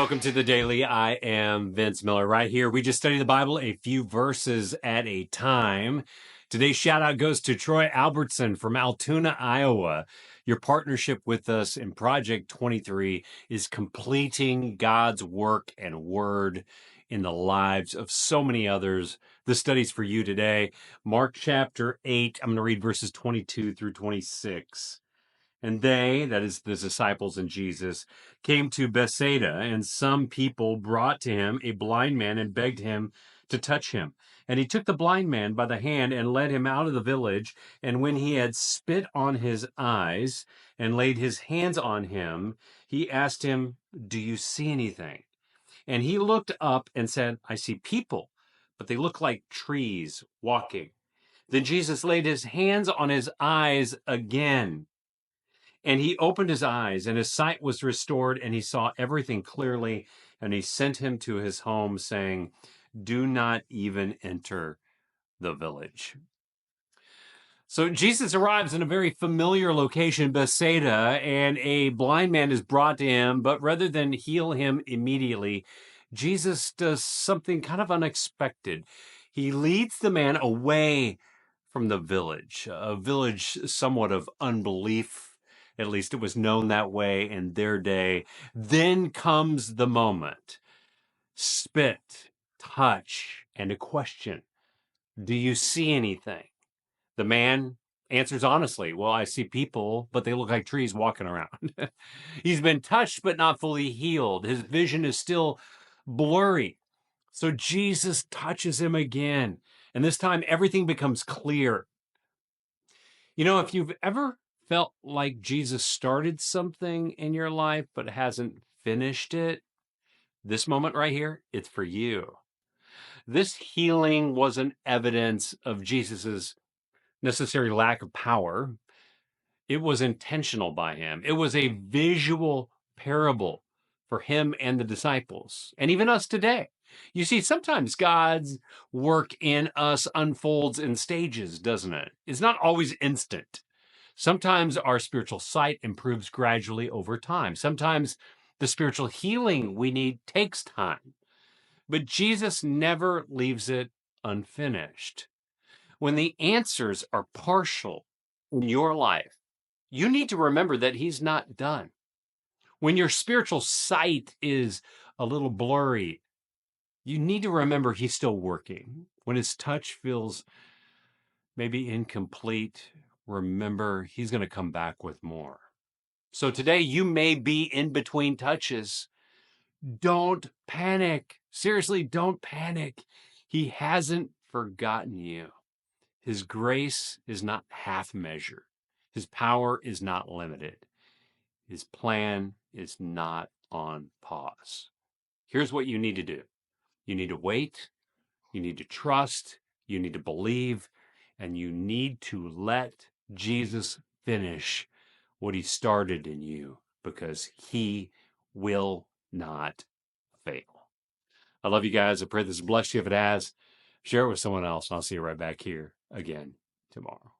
Welcome to the Daily. I am Vince Miller right here. We just study the Bible a few verses at a time. Today's shout out goes to Troy Albertson from Altoona, Iowa. Your partnership with us in Project 23 is completing God's work and word in the lives of so many others. The study's for you today. Mark chapter 8, I'm going to read verses 22 through 26. And they, that is the disciples and Jesus, came to Bethsaida, and some people brought to him a blind man and begged him to touch him. And he took the blind man by the hand and led him out of the village. And when he had spit on his eyes and laid his hands on him, he asked him, "Do you see anything?" And he looked up and said, "I see people, but they look like trees walking." Then Jesus laid his hands on his eyes again. And he opened his eyes, and his sight was restored, and he saw everything clearly. And he sent him to his home, saying, "Do not even enter the village." So Jesus arrives in a very familiar location, Bethsaida, and a blind man is brought to him. But rather than heal him immediately, Jesus does something kind of unexpected. He leads the man away from the village, a village somewhat of unbelief. At least it was known that way in their day. Then comes the moment. Spit, touch, and a question. Do you see anything? The man answers honestly, "Well, I see people, but they look like trees walking around." He's been touched, but not fully healed. His vision is still blurry. So Jesus touches him again. And this time everything becomes clear. You know, if you've ever felt like Jesus started something in your life but hasn't finished it, this moment right here, it's for you. This healing wasn't evidence of Jesus's necessary lack of power. It was intentional by him. It was a visual parable for him and the disciples, and even us today. You see, sometimes God's work in us unfolds in stages, doesn't it? It's not always instant. Sometimes our spiritual sight improves gradually over time. Sometimes the spiritual healing we need takes time. But Jesus never leaves it unfinished. When the answers are partial in your life, you need to remember that he's not done. When your spiritual sight is a little blurry, you need to remember he's still working. When his touch feels maybe incomplete, remember he's going to come back with more. So today you may be in between touches. Don't panic. Seriously, don't panic. He hasn't forgotten you. His grace is not half measured. His power is not limited. His plan is not on pause. Here's what you need to do. You need to wait. You need to trust. You need to believe. And you need to let Jesus finish what he started in you, because he will not fail. I love you guys. I pray this has blessed you. If it has, share it with someone else. And I'll see you right back here again tomorrow.